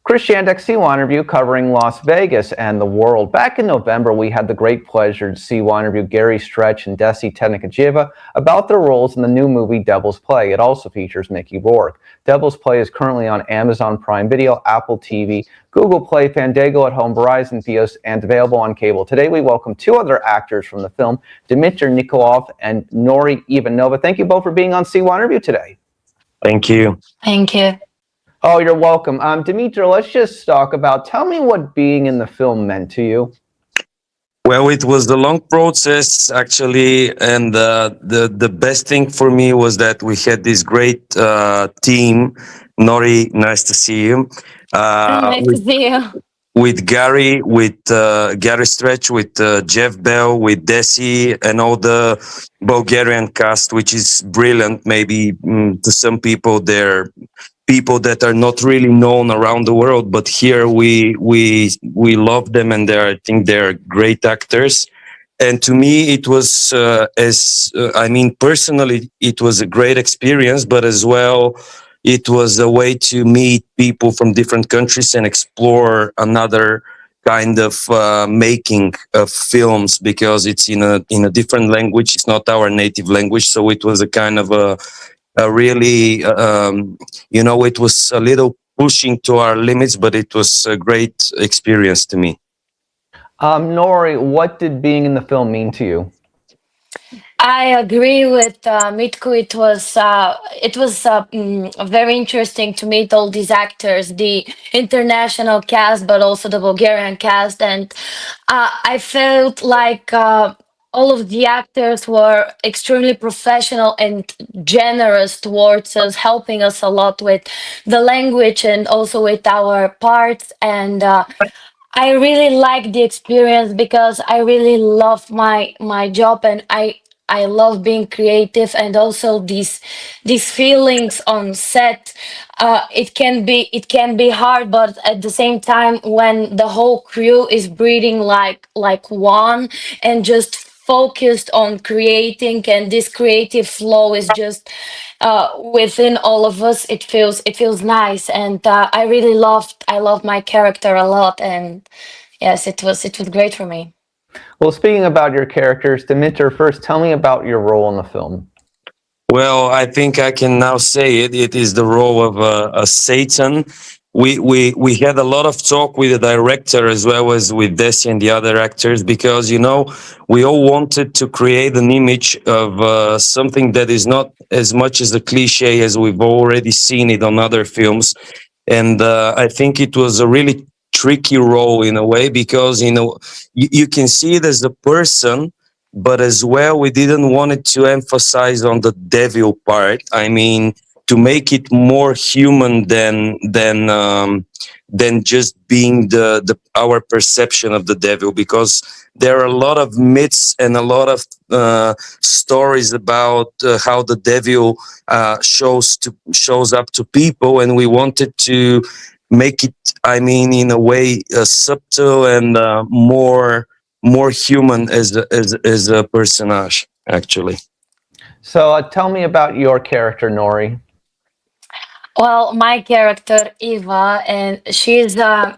Christiandex CYInterview covering Las Vegas and the world. Back in November, we had the great pleasure to interview Gary Stretch and Dessy Tenekedjieva about their roles in the new movie Devil's Play. It also features Mickey Rourke. Devil's Play is currently on Amazon Prime Video, Apple TV, Google Play, Fandango at Home, Verizon Fios, and available on cable. Today, we welcome two other actors from the film, Dimitar Nikolov and Nori Ivanova. Thank you both for being on CYInterview today. Thank you. Thank you. Oh, you're welcome. Dimitar, let's just talk about, tell me what being in the film meant to you. Well, it was a long process actually, and the best thing for me was that we had this great team. Nori, nice to see you. Nice to see you. With Gary, with Gary Stretch, with Jeff Bell, with Dessy, and all the Bulgarian cast, which is brilliant. Maybe to some people, they're people that are not really known around the world, but here we love them, and I think they're great actors. And to me, it was personally, it was a great experience, but as well, it was a way to meet people from different countries and explore another kind of making of films, because it's in a different language. It's not our native language, so it was a kind of a really it was a little pushing to our limits, but it was a great experience to me. Nori, what did being in the film mean to you? I agree with Mitko. It was very interesting to meet all these actors, the international cast, but also the Bulgarian cast, and I felt like all of the actors were extremely professional and generous towards us, helping us a lot with the language and also with our parts. And I really like the experience because I really love my job, and I love being creative, and also these feelings on set. It can be hard, but at the same time, when the whole crew is breathing like one and just focused on creating, and this creative flow is just within all of us, it feels nice, and I love my character a lot, and yes, it was great for me. Well, speaking about your characters, Dimitar, first tell me about your role in the film. Well, I think I can now say it. It is the role of a Satan. We had a lot of talk with the director as well as with Dessy and the other actors, because we all wanted to create an image of something that is not as much as a cliche as we've already seen it on other films. And I think it was a really tricky role in a way, because you can see it as a person, but as well, we didn't want it to emphasize on the devil part. I mean, to make it more human than just being the our perception of the devil, because there are a lot of myths and a lot of stories about how the devil shows up to people, and we wanted to make it, I mean, in a way, subtle and more human as a personage, actually. So tell me about your character, Nori. Well, my character Eva, and she's a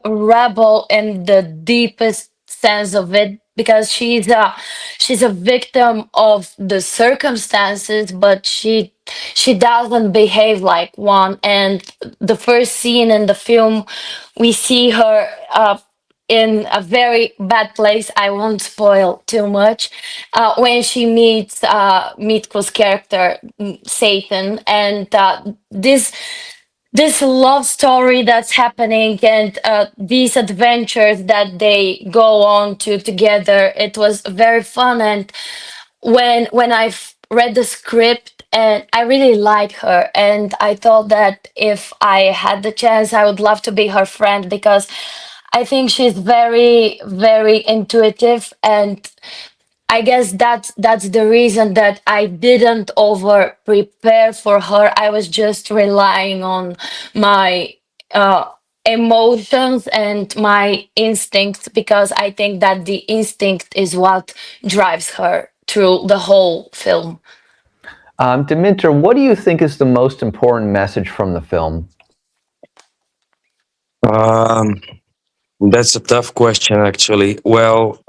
rebel in the deepest sense of it, because she's a victim of the circumstances, but she doesn't behave like one. And the first scene in the film, we see her in a very bad place. I won't spoil too much. When she meets Mitko's character, Satan, and this love story that's happening, and these adventures that they go on to together, it was very fun. And when I've read the script, and I really like her, and I thought that if I had the chance, I would love to be her friend, because I think she's very, very intuitive, and I guess that's the reason that I didn't over prepare for her. I was just relying on my uh, emotions and my instincts, because I think that the instinct is what drives her through the whole film. Dimitar, what do you think is the most important message from the film? Um, that's a tough question, actually. Well,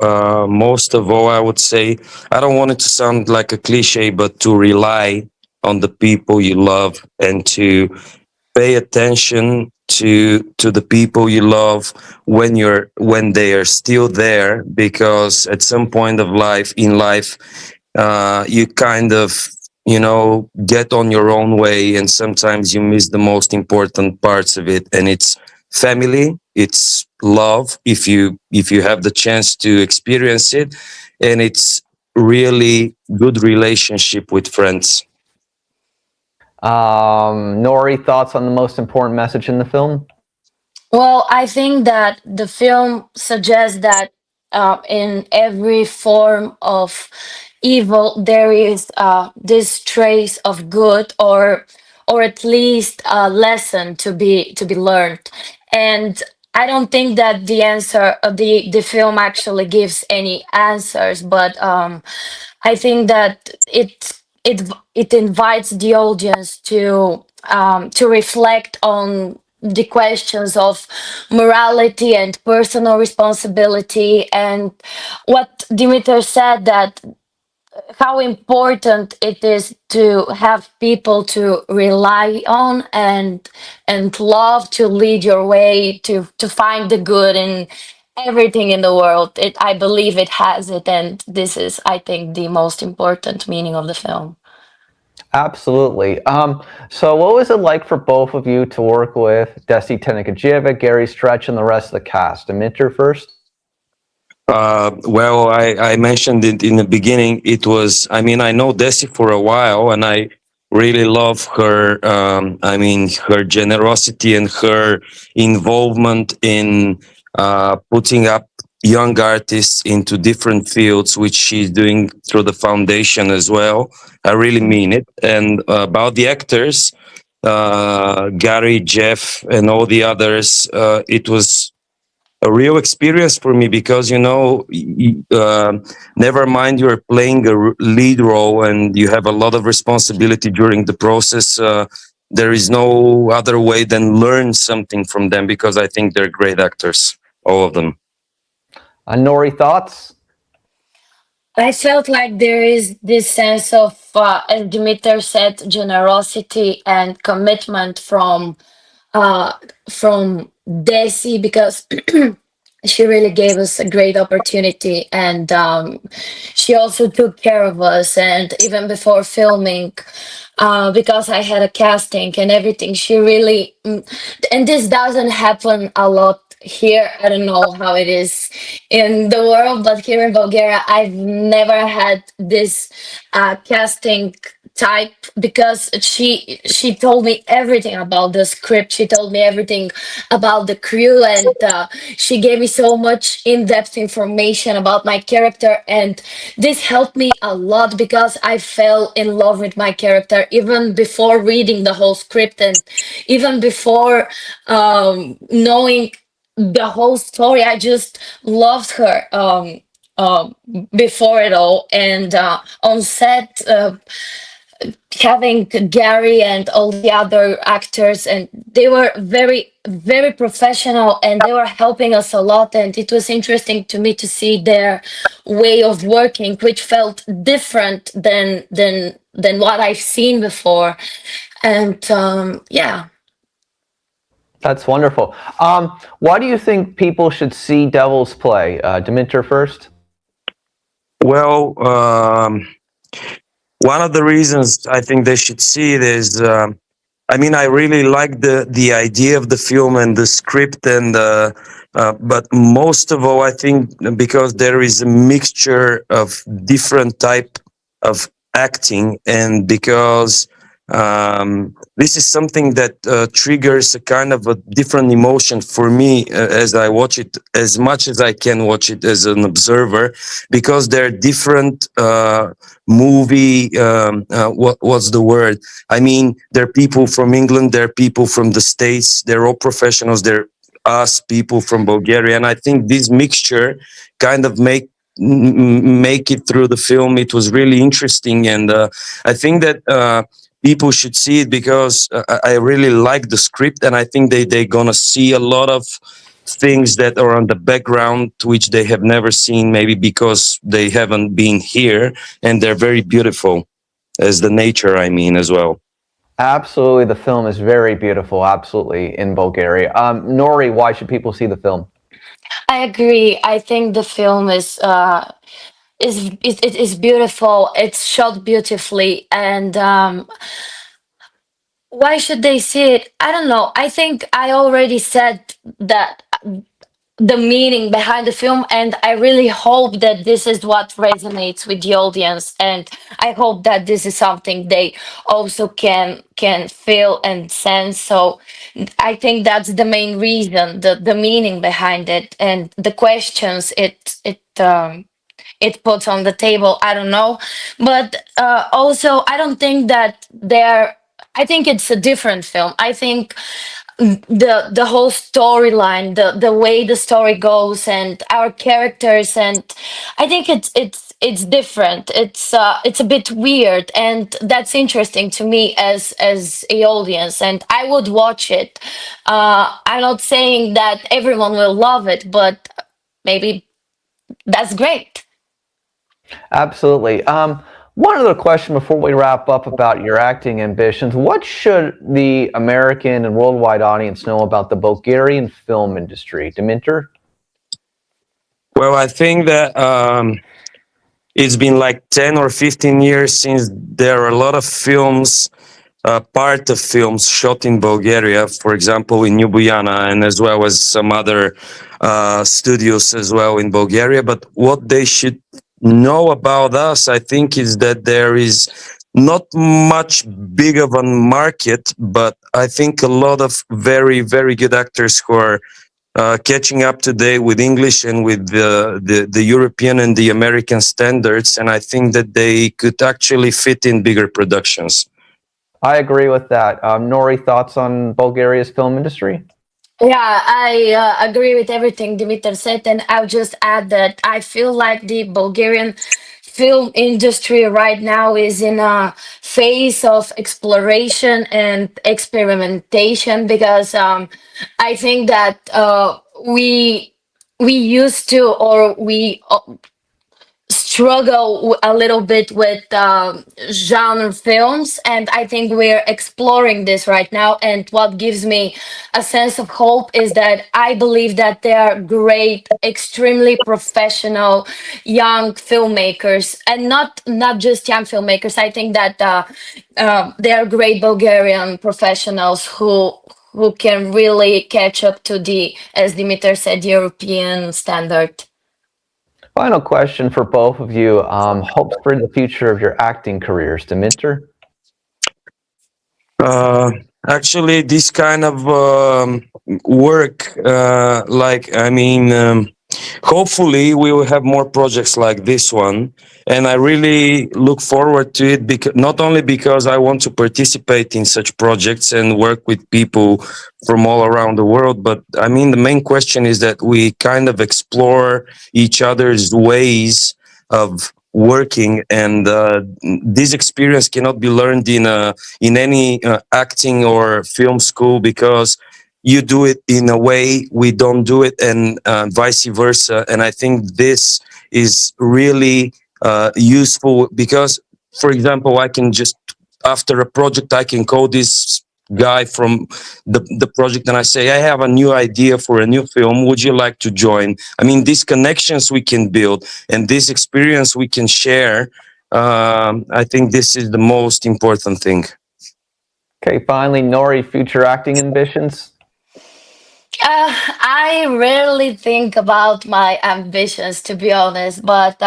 most of all, I would say I don't want it to sound like a cliche, but to rely on the people you love and to pay attention to the people you love when they are still there, because at some point of life in life you kind of get on your own way, and sometimes you miss the most important parts of it, and it's family, it's love, if you have the chance to experience it, and it's really good relationship with friends. Nori, thoughts on the most important message in the film? Well, I think that the film suggests that in every form of evil there is this trace of good, or at least a lesson to be learned. And I don't think that the answer the film actually gives any answers, but I think that it invites the audience to reflect on the questions of morality and personal responsibility, and what Dimitar said, that how important it is to have people to rely on, and love to lead your way to find the good in everything in the world. I believe it has it, and this is, I think, the most important meaning of the film. Absolutely. So what was it like for both of you to work with Dessy, Tenekedjieva, Gary Stretch, and the rest of the cast? Dimitar first. Well, I mentioned it in the beginning. It was, I mean, I know Desi for a while, and I really love her. I mean, her generosity and her involvement in putting up young artists into different fields, which she's doing through the foundation as well. I really mean it. And about the actors, Gary, Jeff, and all the others, it was a real experience for me, because never mind you're playing a lead role and you have a lot of responsibility during the process. There is no other way than learn something from them, because I think they're great actors, all of them. Nori, thoughts? I felt like there is this sense of, as Dimitar said, generosity and commitment uh, from Desi, because she really gave us a great opportunity, and she also took care of us. And even before filming, because I had a casting and everything, she really, and this doesn't happen a lot here. I don't know how it is in the world, but here in Bulgaria, I've never had this casting type, because she told me everything about the script, she told me everything about the crew, and she gave me so much in-depth information about my character, and this helped me a lot, because I fell in love with my character even before reading the whole script, and even before knowing the whole story. I just loved her um, before it all, and on set, having Gary and all the other actors, and they were very, very professional, and they were helping us a lot. And it was interesting to me to see their way of working, which felt different than what I've seen before. And yeah. That's wonderful. Why do you think people should see Devil's Play? Dimitar first. Well, one of the reasons I think they should see it is, I mean, I really like the idea of the film and the script, and but most of all, I think because there is a mixture of different type of acting, and because this is something that triggers a kind of a different emotion for me as I watch it, as much as I can watch it as an observer, because there are different movie. What's the word? I mean, there are people from England, there are people from the States, they're all professionals, they're us people from Bulgaria, and I think this mixture kind of make it through the film. It was really interesting, and I think that people should see it because I really like the script, and I think they're gonna see a lot of things that are on the background which they have never seen, maybe because they haven't been here, and they're very beautiful as the nature, I mean, as well. Absolutely, the film is very beautiful. Absolutely, in Bulgaria. Nori, why should people see the film? I agree. I think the film is beautiful. It's shot beautifully, and why should they see it? I don't know. I think I already said that the meaning behind the film, and I really hope that this is what resonates with the audience, and I hope that this is something they also can feel and sense. So I think that's the main reason, the meaning behind it, and the questions it puts on the table. I don't know, but also I don't think that they're. I think it's a different film. I think the whole storyline, the way the story goes, and our characters, and I think it's different. It's a bit weird, and that's interesting to me as a audience, and I would watch it. I'm not saying that everyone will love it, but maybe that's great. Absolutely. One other question before we wrap up about your acting ambitions. What should the American and worldwide audience know about the Bulgarian film industry? Dimitar? Well, I think that it's been like 10 or 15 years since there are a lot of films, part of films shot in Bulgaria, for example, in Ljubljana, and as well as some other studios as well in Bulgaria. But what they should know about us, I think, is that there is not much big of a market, but I think a lot of very, very good actors who are catching up today with English and with the European and the American standards. And I think that they could actually fit in bigger productions. I agree with that. Nori, thoughts on Bulgaria's film industry? Yeah, I agree with everything Dimitar said, and I'll just add that I feel like the Bulgarian film industry right now is in a phase of exploration and experimentation, because I think that we used to, or we struggle a little bit with genre films, and I think we're exploring this right now. And what gives me a sense of hope is that I believe that there are great, extremely professional young filmmakers, and not just young filmmakers. I think that there are great Bulgarian professionals who can really catch up to the, as Dimitar said, European standard. Final question for both of you. Hopes for the future of your acting careers, Dimitar? Uh, Actually, this kind of work, hopefully we will have more projects like this one, and I really look forward to it, because not only because I want to participate in such projects and work with people from all around the world, but I mean the main question is that we kind of explore each other's ways of working, and this experience cannot be learned in any acting or film school, because you do it in a way we don't do it, and vice versa. And I think this is really useful, because, for example, I can just, after a project, I can call this guy from the project and I say, I have a new idea for a new film, would you like to join? I mean, these connections we can build and this experience we can share, I think this is the most important thing. Okay, finally, Nori, future acting ambitions? I rarely think about my ambitions, to be honest, but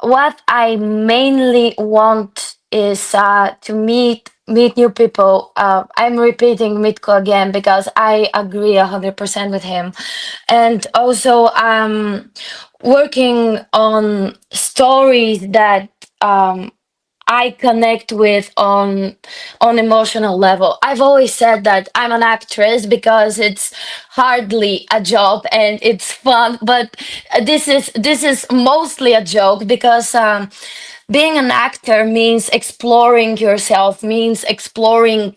what I mainly want is to meet new people. I'm repeating Mitko again because I agree 100% with him, and also working on stories that I connect with on emotional level. I've always said that I'm an actress because it's hardly a job and it's fun, but this is mostly a joke because being an actor means exploring yourself, means exploring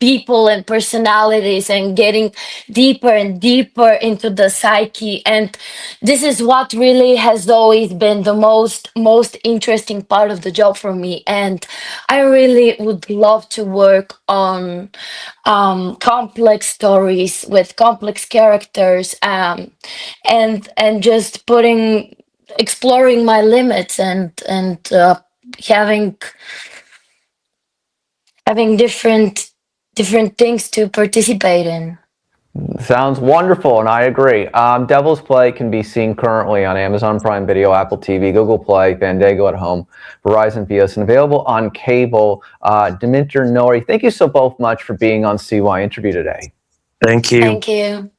people and personalities and getting deeper and deeper into the psyche. And this is what really has always been the most interesting part of the job for me. And I really would love to work on complex stories with complex characters, and just exploring my limits, and having different things to participate in. Sounds wonderful, and I agree. Devil's Play can be seen currently on Amazon Prime Video, Apple TV, Google Play, Fandango at Home, Verizon Fios, and available on cable. Dimitar, Nori, thank you so both much for being on CY Interview today. Thank you. Thank you.